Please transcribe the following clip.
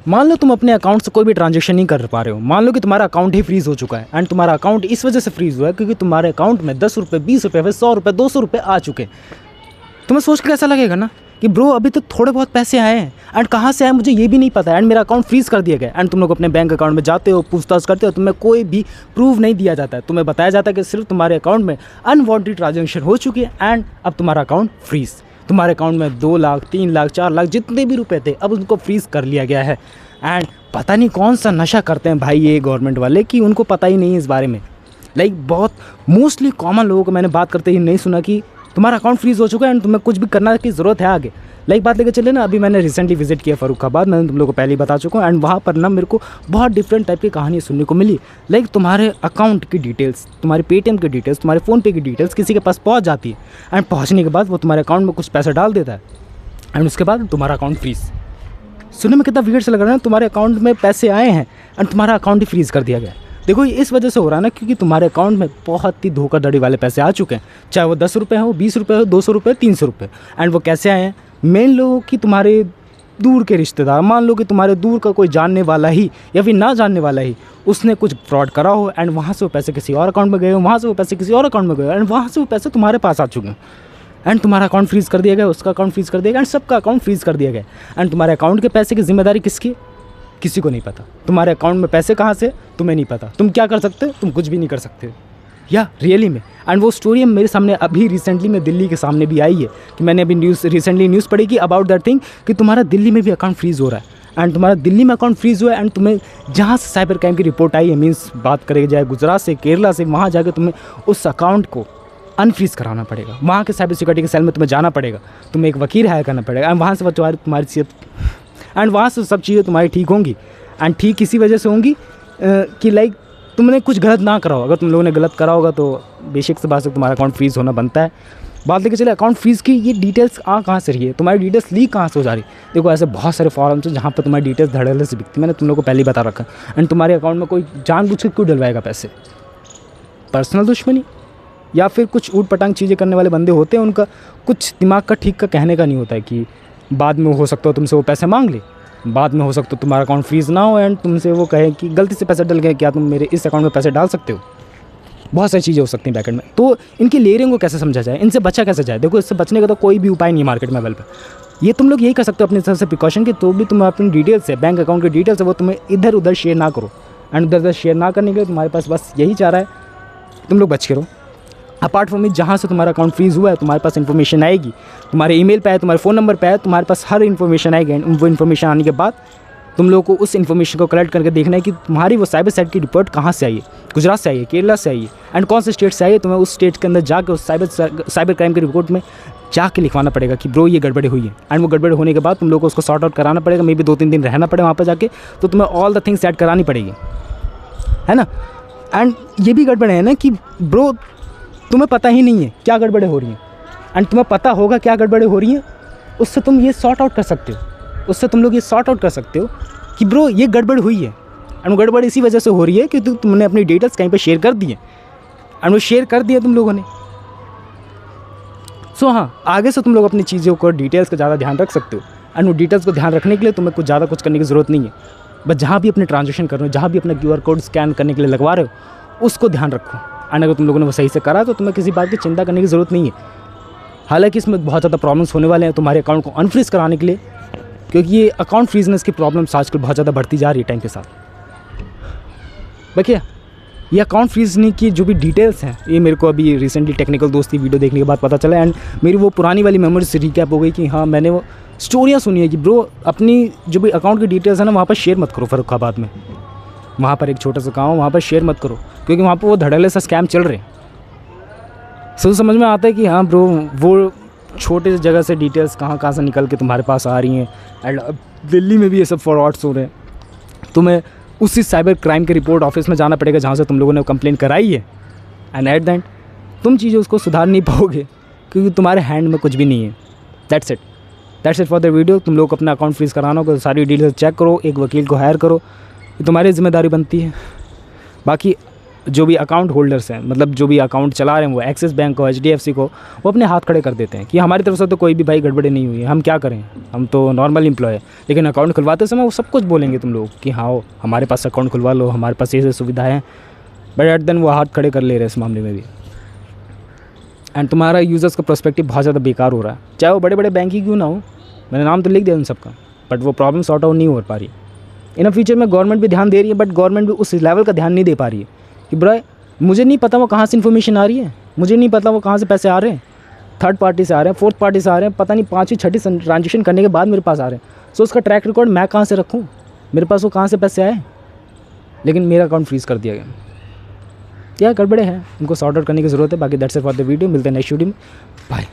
मान लो तुम अपने अकाउंट से कोई भी ट्रांजैक्शन नहीं कर पा रहे हो, मान लो कि तुम्हारा अकाउंट ही फ्रीज़ हो चुका है, एंड तुम्हारा अकाउंट इस वजह से फ्रीज़ हुआ है क्योंकि तुम्हारे अकाउंट में 10 रुपये, 20 रुपये, 100 रुपये, 200 रुपये आ चुके। तुम्हें सोच के कैसा लगेगा ना कि ब्रो अभी तो थोड़े बहुत पैसे आए हैं एंड कहाँ से आए मुझे ये भी नहीं पता, एंड मेरा अकाउंट फ्रीज़ कर दिया गया। एंड तुम लोग अपने बैंक अकाउंट में जाते हो, पूछताछ करते हो, तुम्हें कोई भी प्रूफ नहीं दिया जाता है, तुम्हें बताया जाता है कि सिर्फ तुम्हारे अकाउंट में अनवांटेड ट्रांजैक्शन हो चुकी है एंड अब तुम्हारा अकाउंट फ्रीज़। तुम्हारे अकाउंट में 2 लाख, 3 लाख, 4 लाख जितने भी रुपए थे अब उनको फ्रीज़ कर लिया गया है। एंड पता नहीं कौन सा नशा करते हैं भाई ये गवर्नमेंट वाले कि उनको पता ही नहीं है इस बारे में। बहुत मोस्टली कॉमन लोगों को मैंने बात करते ही नहीं सुना कि तुम्हारा अकाउंट फ्रीज़ हो चुका है एंड तुम्हें कुछ भी करना की ज़रूरत है आगे। बात लेकर चले ना, अभी मैंने रिसेंटली विजिट किया फ़र्रुखाबाद, मैंने तुम लोगों को पहले ही बता चुका हूँ, एंड वहाँ पर ना मेरे को बहुत डिफरेंट टाइप की कहानियाँ सुनने को मिली। तुम्हारे अकाउंट की डिटेल्स, तुम्हारे पेटीएम की डिटेल्स, तुम्हारे फ़ोनपे की डिटेल्स किसी के पास पहुँच जाती है एंड पहुँचने के बाद वो तुम्हारे अकाउंट में कुछ पैसा डाल देता है एंड उसके बाद तुम्हारा अकाउंट फ्रीज़। सुनने में कितना वियर्ड से लग रहा है ना, तुम्हारे अकाउंट में पैसे आए हैं एंड तुम्हारा अकाउंट ही फ्रीज़ कर दिया गया। देखो ये इस वजह से हो रहा है ना क्योंकि तुम्हारे अकाउंट में बहुत ही धोखाधड़ी वाले पैसे आ चुके हैं, चाहे वो 10 रुपये हो, 20 रुपये हो, 200 रुपये, 300 रुपये। एंड वो कैसे आए हैं, मेन लो कि तुम्हारे दूर के रिश्तेदार, मान लो कि तुम्हारे दूर का कोई जानने वाला ही या फिर ना जानने वाला ही उसने कुछ फ्रॉड करा हो एंड वहाँ से वो पैसे किसी और अकाउंट में गए हो, वहाँ से वो पैसे किसी और अकाउंट में गए एंड वहाँ से वो पैसे तुम्हारे पास आ चुके हैं एंड तुम्हारा अकाउंट फ्रीज़ कर दिया गया, उसका अकाउंट फ्रीज़ कर दिया गया एंड सबका अकाउंट फ्रीज़ कर दिया गया। एंड तुम्हारे अकाउंट के पैसे की जिम्मेदारी किसकी, किसी को नहीं पता। तुम्हारे अकाउंट में पैसे कहाँ से तुम्हें नहीं पता। तुम क्या कर सकते हो, तुम कुछ भी नहीं कर सकते या रियली में। एंड वो स्टोरी मेरे सामने अभी रिसेंटली में दिल्ली के सामने भी आई है कि मैंने अभी रिसेंटली न्यूज़ पढ़ी कि अबाउट दैट थिंग कि तुम्हारा दिल्ली में भी अकाउंट फ्रीज़ हो रहा है एंड तुम्हारा दिल्ली में अकाउंट फ्रीज़ हुआ है एंड तुम्हें जहाँ से साइबर क्राइम की रिपोर्ट आई है, मीन्स बात करें जाए गुजरात से, केरला से, वहाँ जाकर तुम्हें उस अकाउंट को अनफ्रीज़ कराना पड़ेगा। वहाँ के साइबर सिक्योरिटी के सेल में तुम्हें जाना पड़ेगा, तुम्हें एक वकील हायर करना पड़ेगा एंड वहाँ से तुम्हारी सेहत एंड वहाँ से सब चीज़ें तुम्हारी ठीक होंगी एंड ठीक इसी वजह से होंगी कि तुमने कुछ गलत ना करा हो। अगर तुम लोगों ने गलत करा होगा तो बेशक से बात से तुम्हारा अकाउंट फ्रीज़ होना बनता है। बात लेके चले अकाउंट फ्रीज़ की, ये डिटेल्स कहाँ से रही है, तुम्हारी डिटेल्स लीक कहाँ से हो जा रही। देखो ऐसे बहुत सारे फॉर्म्स हैं जहाँ पर तुम्हारी डिटेल्स धड़ल्ले से बिकती, मैंने तुम लोगों को पहले ही बता रखा। एंड तुम्हारे अकाउंट में कोई जानबूझ के क्यों डलवाएगा पैसे, पर्सनल दुश्मनी या फिर कुछ ऊट पटांग चीज़ें करने वाले बंदे होते हैं, उनका कुछ दिमाग का ठीक का कहने का नहीं होता है कि बाद में हो सकता हो तुमसे वो पैसे मांग ले, बाद में हो सकता हो तुम्हारा अकाउंट फ्रीज़ ना हो एंड तुमसे वो कहे कि गलती से पैसे डल गए, क्या तुम मेरे इस अकाउंट में पैसे डाल सकते हो। बहुत सारी चीज़ें हो सकती हैं बैकेंड में। तो इनकी लेयरिंग को कैसे समझा जाए, इनसे बचा कैसे जाए। देखो इससे बचने का तो कोई भी उपाय नहीं है मार्केट में अवेलेबल। ये तुम लोग यही कर सकते हो अपनी तरफ से प्रिकॉशन की, तो भी तुम अपनी डिटेल्स है, बैंक अकाउंट की डिटेल्स है, वो तुम्हें इधर उधर शेयर ना करो एंड उधर उधर शेयर ना करने के लिए तुम्हारे पास बस यही चाह रहा है, तुम लोग बच के रहो। अपार्ट फ्रॉम इट, जहाँ से तुम्हारा अकाउंट फ्रीज़ हुआ है तुम्हारे पास इन्फॉर्मेशन आएगी, तुम्हारे ईमेल पे है, तुम्हारे फ़ोन नंबर पे है, तुम्हारे पास हर इन्फॉर्मेशन आएगी एंड वो इन्फॉर्मेशन आने के बाद तुम लोगों को उस इन्फॉर्मेशन को कलेक्ट करके देखना है कि तुम्हारी वो साइबर साइट की रिपोर्ट कहाँ से आई है, गुजरात से आई है, केरला से आई है एंड कौन से स्टेट से आई है। तुम्हें उस स्टेट के अंदर जाकर उस साइबर क्राइम की रिपोर्ट में जाके लिखवाना पड़ेगा कि ब्रो ये गड़बड़ी हुई है एंड वो गड़बड़ी होने के बाद तुम लोगों को उसको सॉर्ट आउट कराना पड़ेगा। मे बी 2-3 दिन रहना पड़े वहाँ पर जाके, तो तुम्हें ऑल द थिंग्स ऐड करानी पड़ेगी, है ना। एंड ये भी गड़बड़े है ना कि ब्रो तुम्हें पता ही नहीं है क्या गड़बड़े हो रही हैं एंड तुम्हें पता होगा क्या गड़बड़े हो रही हैं, उससे तुम ये सॉर्ट आउट कर सकते हो, उससे तुम लोग ये सॉर्ट आउट कर सकते हो कि ब्रो ये गड़बड़ हुई है एंड वो गड़बड़ इसी वजह से हो रही है कि तुमने अपनी डिटेल्स कहीं पे शेयर कर दी है एंड वो शेयर कर दिया तुम लोगों ने। सो हाँ, आगे से तुम लोग अपनी चीज़ों को, डिटेल्स का ज़्यादा ध्यान रख सकते हो एंड वो डिटेल्स को ध्यान रखने के लिए तुम्हें कुछ ज़्यादा कुछ करने की ज़रूरत नहीं है। बस जहाँ भी अपने ट्रांजेक्शन कर रहे हो, जहाँ भी अपना QR कोड स्कैन करने के लिए लगवा रहे हो, उसको ध्यान रखो एंड अगर तुम लोगों ने वो सही से करा तो तुम्हें किसी बात की चिंता करने की ज़रूरत नहीं है। हालांकि इसमें बहुत ज़्यादा प्रॉब्लम्स होने वाले हैं तुम्हारे अकाउंट को अनफ्रीज़ कराने के लिए, क्योंकि ये अकाउंट फ्रीजनेस की प्रॉब्लम्स आजकल बहुत ज़्यादा बढ़ती जा रही है टाइम के साथ। देखिए ये अकाउंट फ्रीजने की जो भी डिटेल्स हैं, ये मेरे को अभी रिसेंटली टेक्निकल दोस्त की वीडियो देखने के बाद पता चला एंड मेरी वो पुरानी वाली मेमोरी से रिकैप हो गई कि हाँ मैंने वो स्टोरियाँ सुनी है कि ब्रो अपनी जो भी अकाउंट की डिटेल्स है ना वहाँ पर शेयर मत करो। फ़र्रुखाबाद में वहाँ पर एक छोटा सा गाँव, वहाँ पर शेयर मत करो क्योंकि वहाँ पर वो धड़ल्ले सा स्कैम चल रहे हैं। सो समझ में आता है कि हाँ ब्रो वो छोटे जगह से डिटेल्स कहाँ से निकल के तुम्हारे पास आ रही हैं एंड दिल्ली में भी ये सब फ्रॉड्स हो रहे हैं। तुम्हें उसी साइबर क्राइम के रिपोर्ट ऑफिस में जाना पड़ेगा जहाँ से तुम लोगों ने कंप्लेंट कराई है एंड एट द एंड तुम चीज़ें उसको सुधार नहीं पाओगे क्योंकि तुम्हारे हैंड में कुछ भी नहीं है। That's it for the video. तुम लोग अपना अकाउंट फ्रीज़ कराना होगा, सारी डिटेल्स चेक करो, एक वकील को हायर करो, ये तुम्हारी जिम्मेदारी बनती है। बाकी जो भी अकाउंट होल्डर्स हैं, मतलब जो भी अकाउंट चला रहे हैं, वो एक्सिस बैंक को, HDFC को, वो अपने हाथ खड़े कर देते हैं कि हमारी तरफ से तो कोई भी भाई गड़बड़ी नहीं हुई है, हम क्या करें, हम तो नॉर्मल एम्प्लॉय है। लेकिन अकाउंट खुलवाते समय वो सब कुछ बोलेंगे तुम लोग कि हाँ हमारे पास अकाउंट खुलवा लो, हमारे पास ये सुविधाएँ हैं, बट एट देन वो हाथ खड़े कर ले रहे हैं इस मामले में भी। एंड तुम्हारा यूज़र्स का पर्सपेक्टिव बहुत ज़्यादा बेकार हो रहा है, चाहे वो बड़े बड़े बैंक ही क्यों ना हो, मैंने नाम तो लिख दिया उन सबका, बट वो प्रॉब्लम सॉर्ट आउट नहीं हो पा रही। इन फ्यूचर में गवर्नमेंट भी ध्यान दे रही है, बट गवर्नमेंट भी उस लेवल का ध्यान नहीं दे पा रही है कि ब्रो मुझे नहीं पता वो कहाँ से इन्फॉर्मेशन आ रही है, मुझे नहीं पता वो कहाँ से पैसे आ रहे हैं, थर्ड पार्टी से आ रहे हैं, फोर्थ पार्टी से आ रहे हैं, पता नहीं 5वीं 6ठी ट्रांजेक्शन करने के बाद मेरे पास आ रहे हैं। सो उसका ट्रैक रिकॉर्ड मैं कहाँ से रखूँ, मेरे पास वो कहाँ से पैसे आए, लेकिन मेरा अकाउंट फ्रीज़ कर दिया गया। क्या गड़बड़े हैं, उनको सॉर्ट आउट करने की ज़रूरत है। बाकी that's it for the video, मिलते हैं नेक्स्ट वीडियो में, बाय।